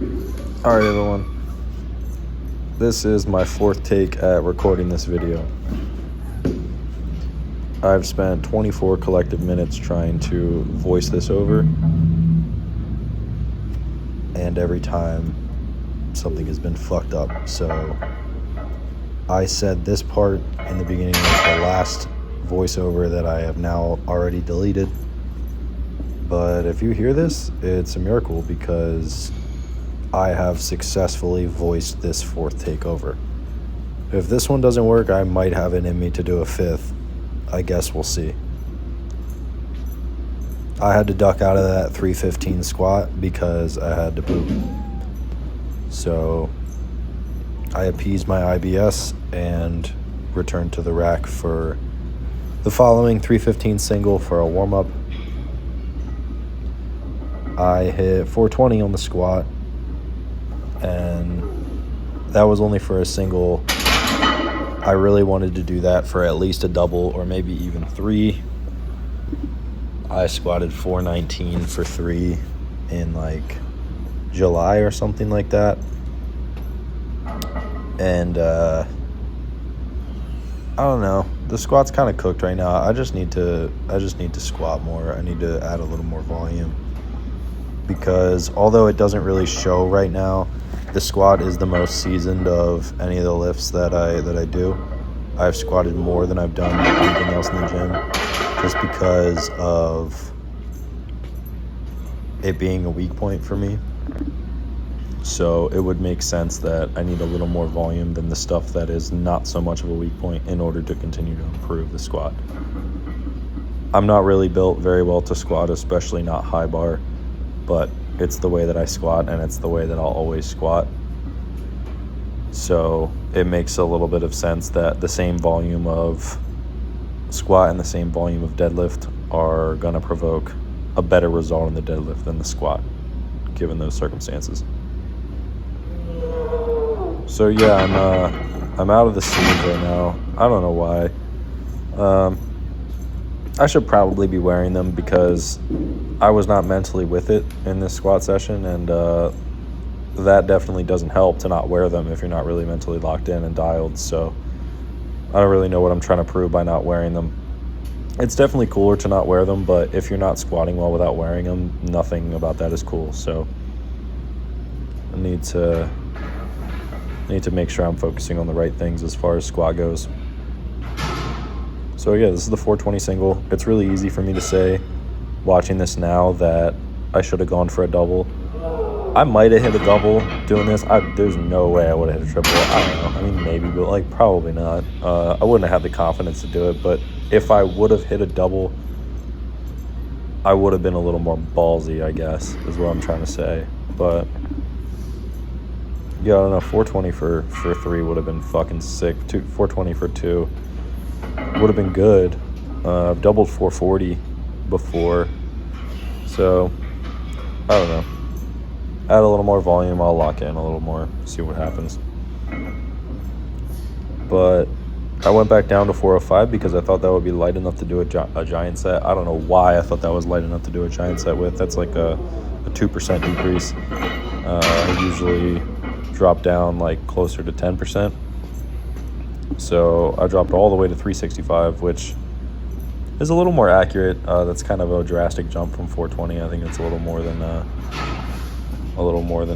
Alright everyone, this is my fourth take at recording this video. I've spent 24 collective minutes trying to voice this over, and every time something has been fucked up. So I said this part in the beginning of the last voiceover that I have now already deleted, but if you hear this, it's a miracle because I have successfully voiced this fourth takeover. If this one doesn't work, I might have it in me to do a fifth. I guess we'll see. I had to duck out of that 315 squat because I had to poop. So I appeased my IBS and returned to the rack for the following 315 single for a warm-up. I hit 420 on the squat, and that was only for a single. I really wanted to do that for at least a double or maybe even three. I squatted 419 for 3 in like July or something like that. And I don't know, the squat's kind of cooked right now. I just need to squat more. I need to add a little more volume, because although it doesn't really show right now, the squat is the most seasoned of any of the lifts that I do. I've squatted more than I've done anything else in the gym, just because of it being a weak point for me. So it would make sense that I need a little more volume than the stuff that is not so much of a weak point in order to continue to improve the squat. I'm not really built very well to squat, especially not high bar, but it's the way that I squat, and it's the way that I'll always squat. So it makes a little bit of sense that the same volume of squat and the same volume of deadlift are going to provoke a better result in the deadlift than the squat, given those circumstances. So yeah, I'm out of the sleeves right now. I don't know why. I should probably be wearing them because I was not mentally with it in this squat session, and that definitely doesn't help to not wear them if you're not really mentally locked in and dialed. So I don't really know what I'm trying to prove by not wearing them. It's definitely cooler to not wear them, but if you're not squatting well without wearing them, nothing about that is cool. So I need to make sure I'm focusing on the right things as far as squat goes. So yeah, this is the 420 single. It's really easy for me to say, watching this now, that I should have gone for a double. I might have hit a double doing this. There's no way I would have hit a triple. I don't know. I mean, maybe, but like probably not. I wouldn't have had the confidence to do it, but if I would have hit a double, I would have been a little more ballsy, I guess, is what I'm trying to say. But yeah, I don't know, 420 for 3 would have been fucking sick. 420 for 2 would have been good. I've doubled 440 before, so I don't know. Add a little more volume, I'll lock in a little more, see what happens. But I went back down to 405 because I thought that would be light enough to do a giant set. I don't know why I thought that was light enough to do a giant set with. That's like a 2% decrease. I usually drop down like closer to 10%. So I dropped all the way to 365, which is a little more accurate. That's kind of a drastic jump from 420. I think it's a little more than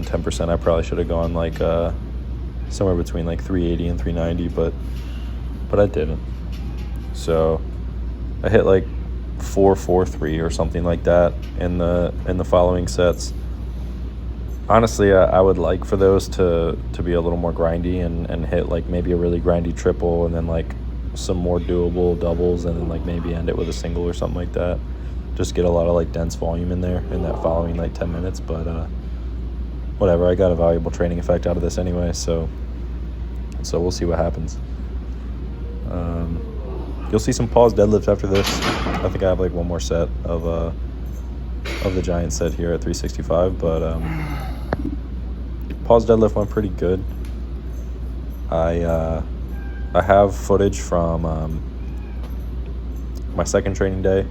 10%. I probably should have gone like somewhere between like 380 and 390, but I didn't. So I hit like 443 or something like that in the following sets. Honestly, I would like for those to be a little more grindy and hit like maybe a really grindy triple, and then like some more doable doubles, and then like maybe end it with a single or something like that. Just get a lot of like dense volume in there in that following like 10 minutes. But whatever, I got a valuable training effect out of this anyway, so we'll see what happens. You'll see some pause deadlift after this. I think I have like one more set of the giant set here at 365, but pause deadlift went pretty good. I have footage from my second training day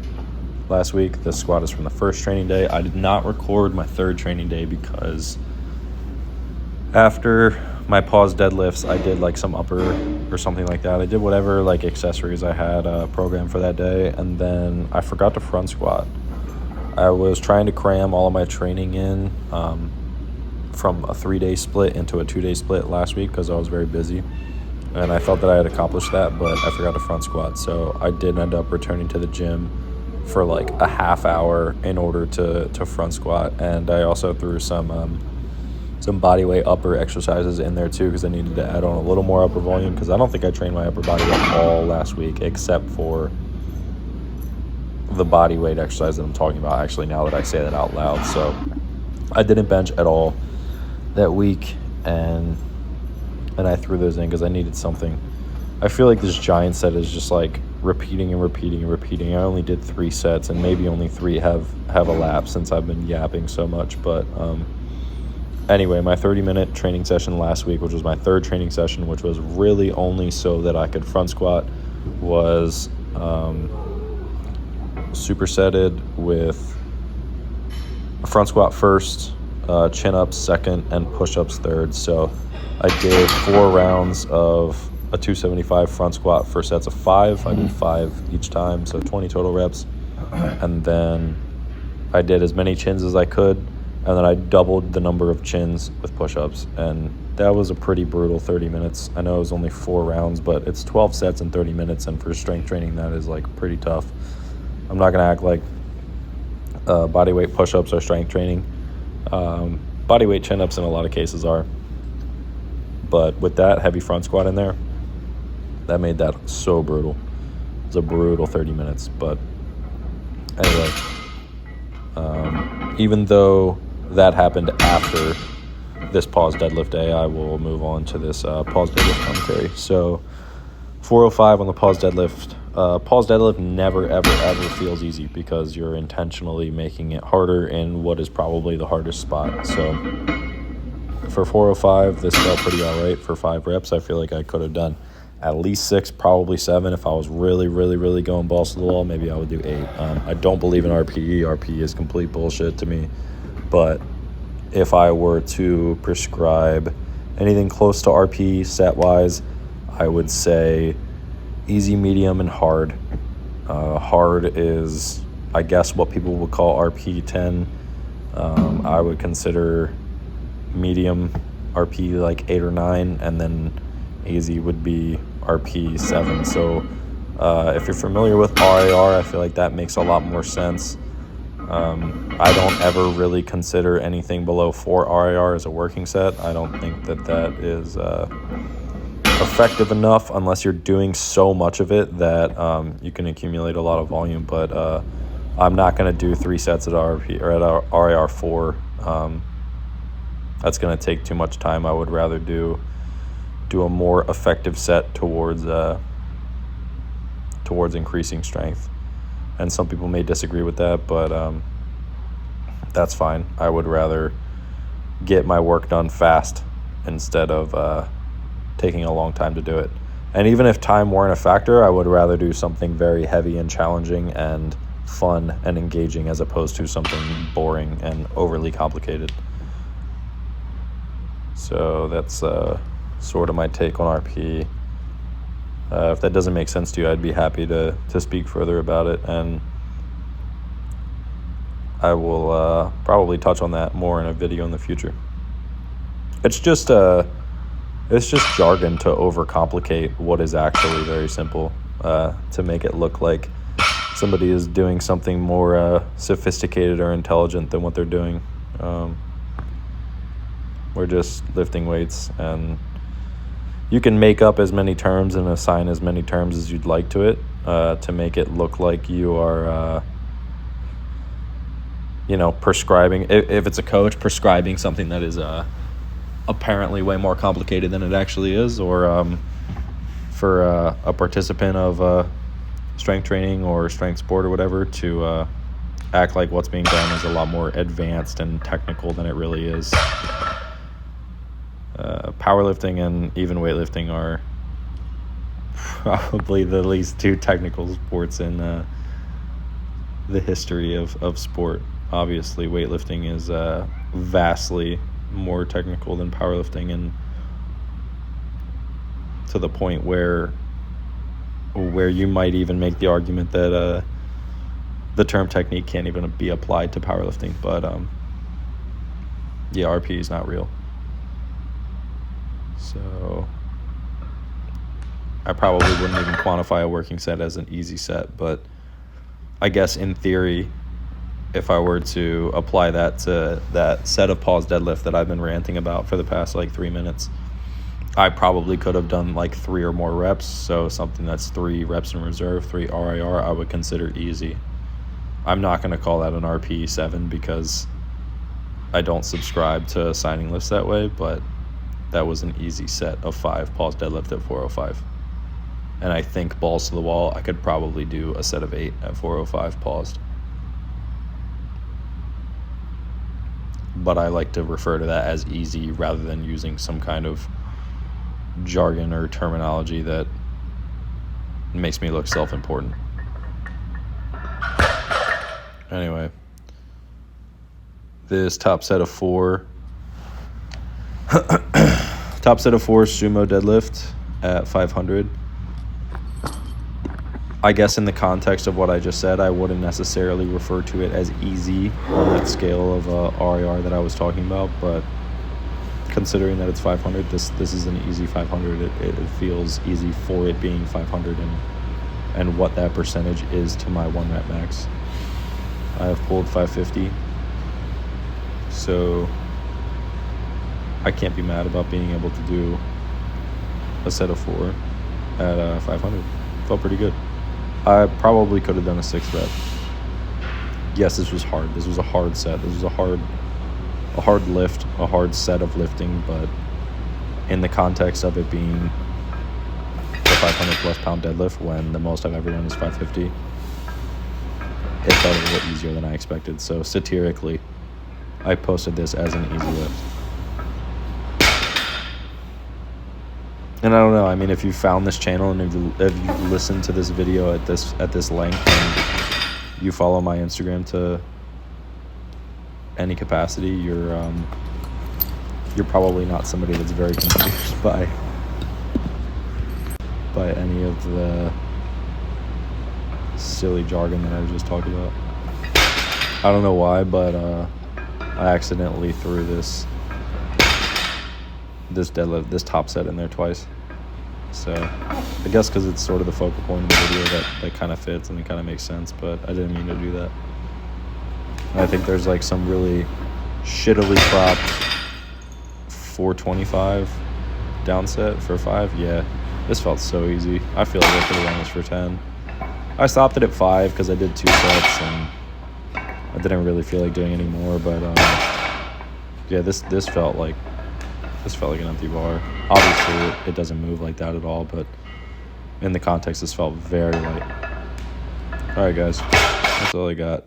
last week. This squat is from the first training day. I did not record my third training day because After my pause deadlifts, I did like some upper or something like that. I did whatever like accessories I had programmed for that day, and then I forgot to front squat. I was trying to cram all of my training in from a 3-day split into a 2-day split last week because I was very busy, and I felt that I had accomplished that, but I forgot to front squat. So I did end up returning to the gym for like a half hour in order to front squat, and I also threw some body weight upper exercises in there too because I needed to add on a little more upper volume because I don't think I trained my upper body at all last week except for the body weight exercise that I'm talking about actually now that I say that out loud. So I didn't bench at all that week, and I threw those in because I needed something. I feel like this giant set is just like repeating and repeating and repeating. I only did 3 sets, and maybe only 3 have elapsed since I've been yapping so much, but anyway, my 30-minute training session last week, which was my 3rd training session, which was really only so that I could front squat, was supersetted with a front squat first, chin-ups second, and push-ups third. So I did 4 rounds of a 275 front squat for sets of 5. I did 5 each time, so 20 total reps. And then I did as many chins as I could, and then I doubled the number of chins with push-ups, and that was a pretty brutal 30 minutes. I know it was only 4 rounds, but it's 12 sets in 30 minutes, and for strength training, that is like pretty tough. I'm not gonna act like body weight push-ups are strength training. Body weight chin-ups in a lot of cases are, but with that heavy front squat in there, that made that so brutal. It was a brutal 30 minutes, but anyway, even though that happened after this pause deadlift day, I will move on to this pause deadlift commentary. So 405 on the pause deadlift. Pause deadlift never, ever, ever feels easy because you're intentionally making it harder in what is probably the hardest spot. So for 405, this felt pretty all right for 5 reps. I feel like I could have done at least 6, probably 7. If I was really, really, really going balls to the wall, maybe I would do 8. I don't believe in RPE. RPE is complete bullshit to me. But if I were to prescribe anything close to RPE set-wise, I would say easy, medium, and hard. Hard is, I guess, what people would call RPE 10. I would consider medium RPE like 8 or 9, and then easy would be RPE 7. So if you're familiar with RIR, I feel like that makes a lot more sense. I don't ever really consider anything below 4 RIR as a working set. I don't think that is effective enough unless you're doing so much of it that you can accumulate a lot of volume. But I'm not going to do 3 sets at RP or at RIR 4. That's going to take too much time. I would rather do a more effective set towards increasing strength. And some people may disagree with that, but that's fine. I would rather get my work done fast instead of taking a long time to do it. And even if time weren't a factor, I would rather do something very heavy and challenging and fun and engaging as opposed to something boring and overly complicated. So that's sort of my take on RPE. If that doesn't make sense to you, I'd be happy to speak further about it, and I will probably touch on that more in a video in the future. It's just jargon to overcomplicate what is actually very simple, to make it look like somebody is doing something more sophisticated or intelligent than what they're doing. We're just lifting weights, and you can make up as many terms and assign as many terms as you'd like to it to make it look like you are, prescribing. If it's a coach, prescribing something that is apparently way more complicated than it actually is, or for a participant of strength training or strength sport or whatever to act like what's being done is a lot more advanced and technical than it really is. Powerlifting and even weightlifting are probably the least 2 technical sports in the history of sport. Obviously, weightlifting is vastly more technical than powerlifting, and to the point where you might even make the argument that the term technique can't even be applied to powerlifting. But yeah, RPE is not real. So I probably wouldn't even quantify a working set as an easy set, but I guess in theory, if I were to apply that to that set of pause deadlift that I've been ranting about for the past like 3 minutes, I probably could have done like 3 or more reps. So something that's 3 reps in reserve, 3 RIR, I would consider easy. I'm not going to call that an RPE 7 because I don't subscribe to assigning lifts that way, but that was an easy set of 5 pause deadlift at 405. And I think balls to the wall, I could probably do a set of 8 at 405 paused. But I like to refer to that as easy rather than using some kind of jargon or terminology that makes me look self-important. Anyway, this top set of 4 sumo deadlift at 500. I guess in the context of what I just said, I wouldn't necessarily refer to it as easy on that scale of RIR that I was talking about, but considering that it's 500, this is an easy 500. It feels easy for it being 500 and what that percentage is to my 1 rep max. I have pulled 550, so I can't be mad about being able to do a set of 4 at 500. Felt pretty good. I probably could have done a 6 rep. Yes, this was hard. This was a hard set. This was a hard lift, a hard set of lifting, but in the context of it being the 500 plus pound deadlift when the most I've ever done is 550, it felt a little easier than I expected. So satirically, I posted this as an easy lift. And I don't know, I mean, if you found this channel and if you listened to this video at this length and you follow my Instagram to any capacity, you're probably not somebody that's very confused by any of the silly jargon that I was just talking about. I don't know why, but I accidentally threw this deadlift, this top set in there twice. So I guess because it's sort of the focal point of the video that kind of fits and it kind of makes sense, but I didn't mean to do that. And I think there's like some really shittily cropped 425 down set for 5. Yeah, this felt so easy. I feel like I could have done this for 10. I stopped it at 5 because I did 2 sets and I didn't really feel like doing any more, but yeah, this felt like an empty bar. Obviously, it doesn't move like that at all, but in the context, this felt very light. All right, guys, that's all I got.